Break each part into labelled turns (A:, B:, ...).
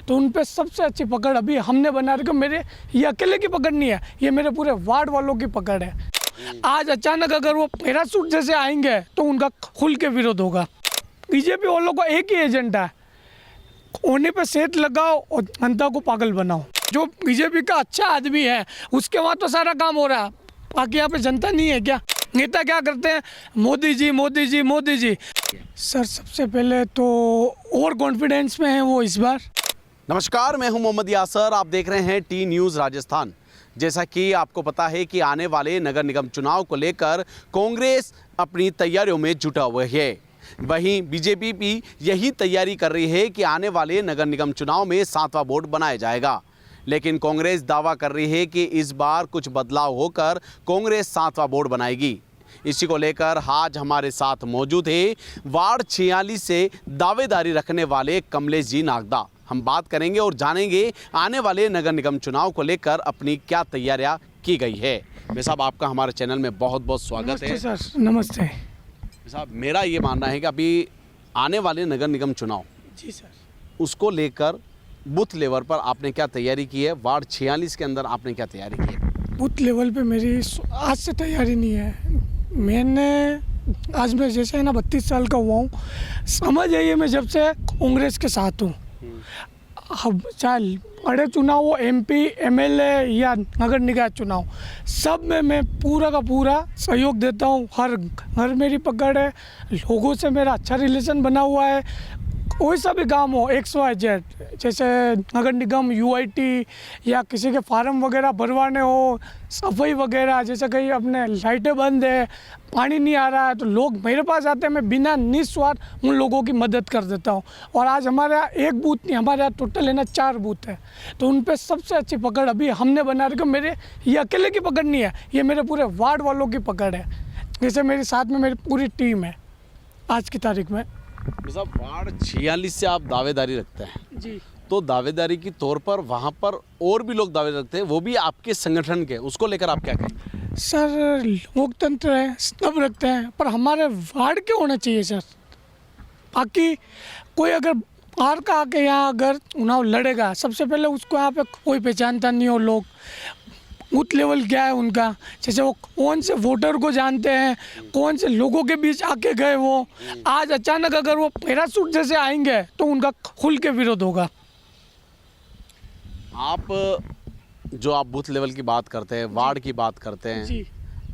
A: तो उन पे सबसे अच्छी पकड़ अभी हमने बना रखी। मेरे ये अकेले की पकड़ नहीं है, ये मेरे पूरे वार्ड वालों की पकड़ है। आज अचानक अगर वो पैराशूट जैसे आएंगे तो उनका खुल के विरोध होगा। बीजेपी वालों को एक ही एजेंडा है, कोने पे सेट लगाओ और जनता को पागल बनाओ। जो बीजेपी का अच्छा आदमी है उसके वहाँ तो सारा काम हो रहा है, बाकी यहाँ पे जनता नहीं है क्या? नेता क्या करते हैं? मोदी जी मोदी जी मोदी जी। सर सबसे पहले तो और कॉन्फिडेंस में है वो इस बार।
B: नमस्कार, मैं हूं मोहम्मद यासर। आप देख रहे हैं टी न्यूज़ राजस्थान। जैसा कि आपको पता है कि आने वाले नगर निगम चुनाव को लेकर कांग्रेस अपनी तैयारियों में जुटा हुआ है, वहीं बीजेपी भी यही तैयारी कर रही है कि आने वाले नगर निगम चुनाव में 7वां बोर्ड बनाया जाएगा। लेकिन कांग्रेस दावा कर रही है कि इस बार कुछ बदलाव होकर कांग्रेस 7वां बोर्ड बनाएगी। इसी को लेकर आज हमारे साथ मौजूद है वार्ड 46 से दावेदारी रखने वाले कमलेश जी नागदा। हम बात करेंगे और जानेंगे आने वाले नगर निगम चुनाव को लेकर अपनी क्या तैयारियां की गई है। भाई साहब, आपका हमारे चैनल में बहुत बहुत स्वागत है।
A: सर नमस्ते।
B: साहब, मेरा ये मानना है कि अभी आने वाले नगर निगम चुनाव,
A: जी सर, उसको
B: उसको लेकर बूथ लेवल पर आपने क्या तैयारी की है? वार्ड 46 के अंदर आपने क्या तैयारी की है?
A: बूथ लेवल पे मेरी आज से तैयारी नहीं है। मैंने आज मैं जैसे है ना 32 साल का हुआ हूँ, समझ आइए मैं जब से कांग्रेस के साथ हूँ। अब चाहे बड़े चुनाव हो, एमपी एमएलए या नगर निकाय चुनाव, सब में मैं पूरा का पूरा सहयोग देता हूँ। हर घर मेरी पकड़ है, लोगों से मेरा अच्छा रिलेशन बना हुआ है। कोई सा भी काम हो, XYZ, जैसे नगर निगम यूआईटी या किसी के फार्म वगैरह भरवाने हो, सफाई वगैरह, जैसे कहीं अपने लाइटें बंद है, पानी नहीं आ रहा है, तो लोग मेरे पास आते हैं, मैं बिना निस्वार्थ उन लोगों की मदद कर देता हूँ। और आज हमारे यहाँ एक बूथ नहीं, हमारे यहाँ टोटल है ना 4 बूथ है, तो उन पे सबसे अच्छी पकड़ अभी हमने बना रखी। मेरे ये अकेले की पकड़ नहीं है, ये मेरे पूरे वार्ड वालों की पकड़ है। जैसे मेरे साथ में मेरी पूरी टीम है आज की तारीख में।
B: साहब, वार्ड 46 से आप दावेदारी रखते हैं
A: जी,
B: तो दावेदारी की तौर पर वहाँ पर और भी लोग दावे रखते हैं, वो भी आपके संगठन के, उसको लेकर आप क्या कहेंगे?
A: सर लोकतंत्र है, सब रखते हैं, पर हमारे वार्ड के होना चाहिए सर। बाकी कोई अगर बाहर का आके यहाँ अगर चुनाव लड़ेगा, सबसे पहले उसको यहाँ पे कोई पहचानता नहीं हो, लोग बूथ लेवल क्या है उनका, जैसे वो कौन से वोटर को जानते हैं, कौन से लोगों के बीच आके गए वो। आज अचानक अगर वो पैराशूट जैसे आएंगे तो उनका खुल के विरोध होगा।
B: आप जो आप बूथ लेवल की बात करते हैं, वार्ड की बात करते हैं,
A: जी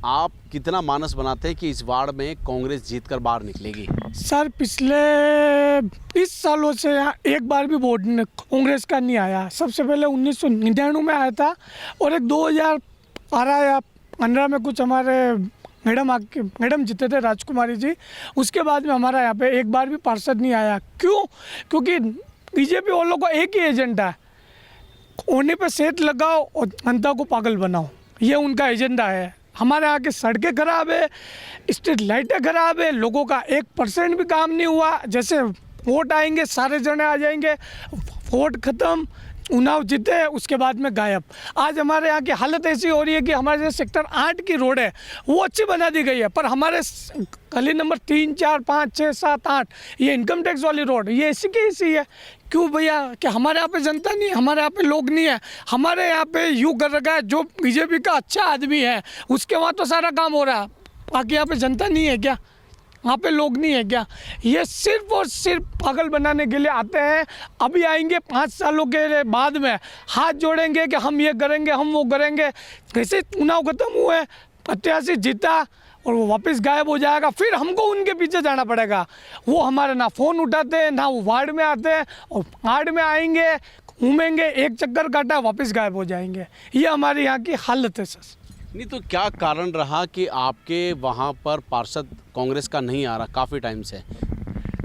B: आप कितना मानस बनाते हैं कि इस वार्ड में कांग्रेस जीतकर बाहर निकलेगी?
A: सर, पिछले 20 सालों से यहाँ एक बार भी वोट कांग्रेस का नहीं आया। सबसे पहले 1999 में आया था, और एक 2012 या 15 में कुछ हमारे मैडम जीते थे, राजकुमारी जी। उसके बाद में हमारा यहाँ पे एक बार भी पार्षद नहीं आया। क्यों? क्योंकि बीजेपी वालों को एक ही एजेंडा है, कोने पे सेट लगाओ और जनता को पागल बनाओ, ये उनका एजेंडा है। हमारे यहाँ की सड़कें खराब है, स्ट्रीट लाइटें खराब है, लोगों का 1% भी काम नहीं हुआ। जैसे वोट आएंगे सारे जने आ जाएंगे, वोट ख़त्म, चुनाव जीते, उसके बाद में गायब। आज हमारे यहाँ की हालत ऐसी हो रही है कि हमारे जो सेक्टर 8 की रोड है वो अच्छी बना दी गई है, पर हमारे गली नंबर 3, 4, 5, 6, 7, 8 ये इनकम टैक्स वाली रोड, ये ऐसी की ऐसी है। क्यों भैया? कि हमारे यहाँ पे जनता नहीं है, हमारे यहाँ पे लोग नहीं है। हमारे यहाँ पे यूँ कर रखा है, जो बीजेपी का अच्छा आदमी है उसके वहाँ तो सारा काम हो रहा है, बाकी यहाँ पे जनता नहीं है क्या? वहाँ पे लोग नहीं है क्या? ये सिर्फ और सिर्फ पागल बनाने के लिए आते हैं। अभी आएंगे 5 सालों के बाद में हाथ जोड़ेंगे कि हम ये करेंगे, हम वो करेंगे। जैसे चुनाव खत्म हुए, प्रत्याशी जीता और वो वापस गायब हो जाएगा, फिर हमको उनके पीछे जाना पड़ेगा। वो हमारे ना फ़ोन उठाते हैं, ना वो वार्ड में आते हैं, और वार्ड में आएंगे, घूमेंगे, एक चक्कर काटा, वापस गायब हो जाएंगे। ये हमारे यहाँ की हालत है सर।
B: नहीं तो क्या कारण रहा कि आपके वहाँ पर पार्षद कांग्रेस का नहीं आ रहा काफ़ी टाइम से?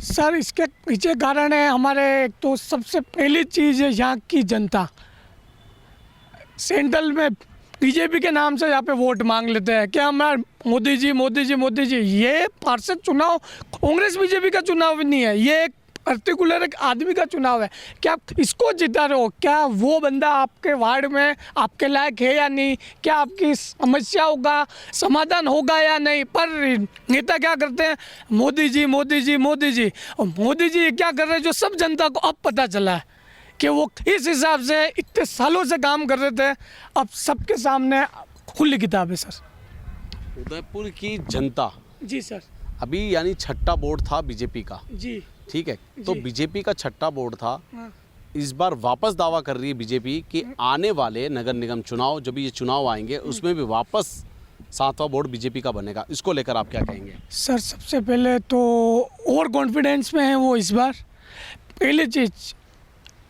A: सर इसके पीछे कारण है हमारे, एक तो सबसे पहली चीज़ है यहाँ की जनता। सेंट्रल में बीजेपी के नाम से यहाँ पे वोट मांग लेते हैं कि हमारा मोदी जी मोदी जी मोदी जी। ये पार्षद चुनाव कांग्रेस बीजेपी का चुनाव नहीं है, ये एक पर्टिकुलर एक आदमी का चुनाव है। क्या आप इसको जिता रहे हो? क्या वो बंदा आपके वार्ड में आपके लायक है या नहीं? क्या आपकी समस्याओं का समाधान होगा या नहीं? पर नेता क्या करते हैं? मोदी जी मोदी जी मोदी जी। और मोदी जी क्या कर रहे हैं जो सब जनता को अब पता चला है, कि वो इस हिसाब से इतने सालों से काम कर रहे थे, अब सबके सामने खुली किताब है सर।
B: उदयपुर की जनता
A: जी सर।
B: अभी यानी छठा बोर्ड था बीजेपी का,
A: जी
B: ठीक है, तो
A: जी।
B: बीजेपी का छठा बोर्ड था।
A: हाँ।
B: इस बार वापस दावा कर रही है बीजेपी कि आने वाले नगर निगम चुनाव, जब ये चुनाव आएंगे उसमें भी वापस सातवां बोर्ड बीजेपी का बनेगा। इसको लेकर आप क्या कहेंगे?
A: सर सबसे पहले तो और कॉन्फिडेंस में है वो इस बार। पहली चीज़,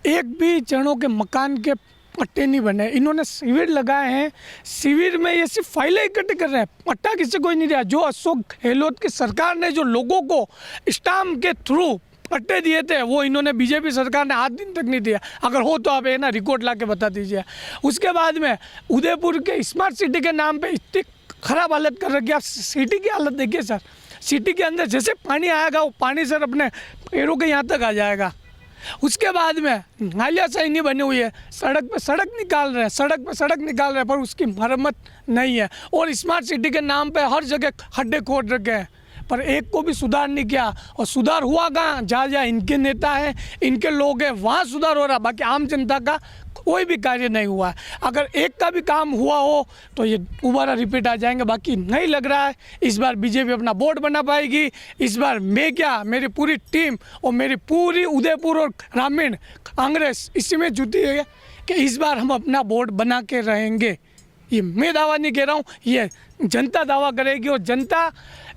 A: एक भी जनों के मकान के पट्टे नहीं बने। इन्होंने शिविर लगाए हैं, शिविर में ये सिर्फ फाइलें इकट्ठे कर रहे हैं, पट्टा किसी को नहीं दिया। जो अशोक गहलोत की सरकार ने जो लोगों को स्टाम्प के थ्रू पट्टे दिए थे वो इन्होंने बीजेपी सरकार ने 8 दिन तक नहीं दिया। अगर हो तो आप ना रिकॉर्ड ला के बता दीजिए। उसके बाद में उदयपुर के स्मार्ट सिटी के नाम पे इतनी ख़राब हालत कर रखी है। आप सिटी की हालत देखिए सर, सिटी के अंदर जैसे पानी आएगा वो पानी सर अपने पैरों के यहाँ तक आ जाएगा। उसके बाद में नालियाँ सही नहीं बनी हुई है, सड़क पे सड़क निकाल रहे हैं, सड़क पे सड़क निकाल रहे हैं, पर उसकी मरम्मत नहीं है। और स्मार्ट सिटी के नाम पे हर जगह खड्डे खोद रखे हैं, पर एक को भी सुधार नहीं किया। और सुधार हुआ कहाँ? जहाँ जहाँ इनके नेता हैं, इनके लोग हैं, वहाँ सुधार हो रहा, बाकी आम जनता का कोई भी कार्य नहीं हुआ है। अगर एक का भी काम हुआ हो तो ये दोबारा रिपीट आ जाएंगे। बाकी नहीं लग रहा है इस बार बीजेपी अपना बोर्ड बना पाएगी। इस बार मैं क्या, मेरी पूरी टीम और मेरी पूरी उदयपुर और ग्रामीण कांग्रेस इसी में जुटी है कि इस बार हम अपना बोर्ड बना के रहेंगे। ये मैं दावा नहीं कह रहा हूँ, ये जनता दावा करेगी। और जनता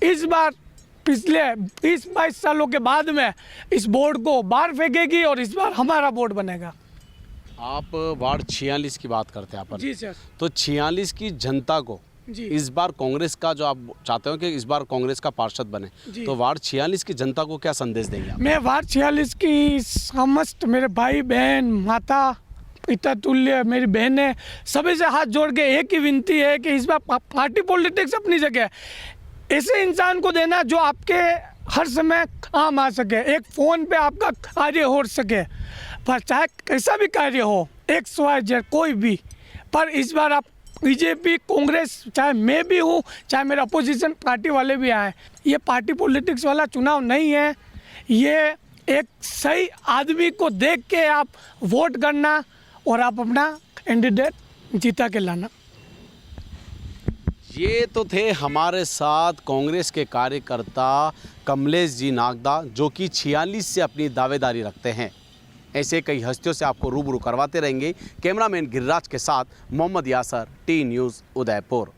A: इस बार पिछले 20-22 सालों के बाद में इस बोर्ड को बाहर फेंकेगी और इस बार हमारा बोर्ड बनेगा।
B: आप वार्ड 46 की बात करते हैं आप,
A: जी सर।
B: तो 46 की जनता को
A: जी।
B: इस बार कांग्रेस का, जो आप चाहते हो कि इस बार कांग्रेस का पार्षद बने,
A: जी।
B: तो वार्ड 46 की जनता को क्या संदेश देंगे आप?
A: मैं वार्ड 46 की समस्त मेरे भाई बहन, माता पिता तुल्य मेरी बहनें, सभी से हाथ जोड़ के एक ही विनती है कि इस बार पार्टी पॉलिटिक्स अपनी जगह है, ऐसे इंसान को देना जो आपके हर समय काम आ सके, एक फ़ोन पे आपका कार्य हो सके, पर चाहे कैसा भी कार्य हो, XYZ कोई भी। पर इस बार आप बीजेपी कांग्रेस, चाहे मैं भी हूँ, चाहे मेरे अपोजिशन पार्टी वाले भी आए, ये पार्टी पॉलिटिक्स वाला चुनाव नहीं है। ये एक सही आदमी को देख के आप वोट करना और आप अपना कैंडिडेट जीता के लाना।
B: ये तो थे हमारे साथ कांग्रेस के कार्यकर्ता कमलेश जी नागदा, जो कि 46 से अपनी दावेदारी रखते हैं। ऐसे कई हस्तियों से आपको रूबरू करवाते रहेंगे। कैमरामैन गिरिराज के साथ मोहम्मद यासर, टी न्यूज़ उदयपुर।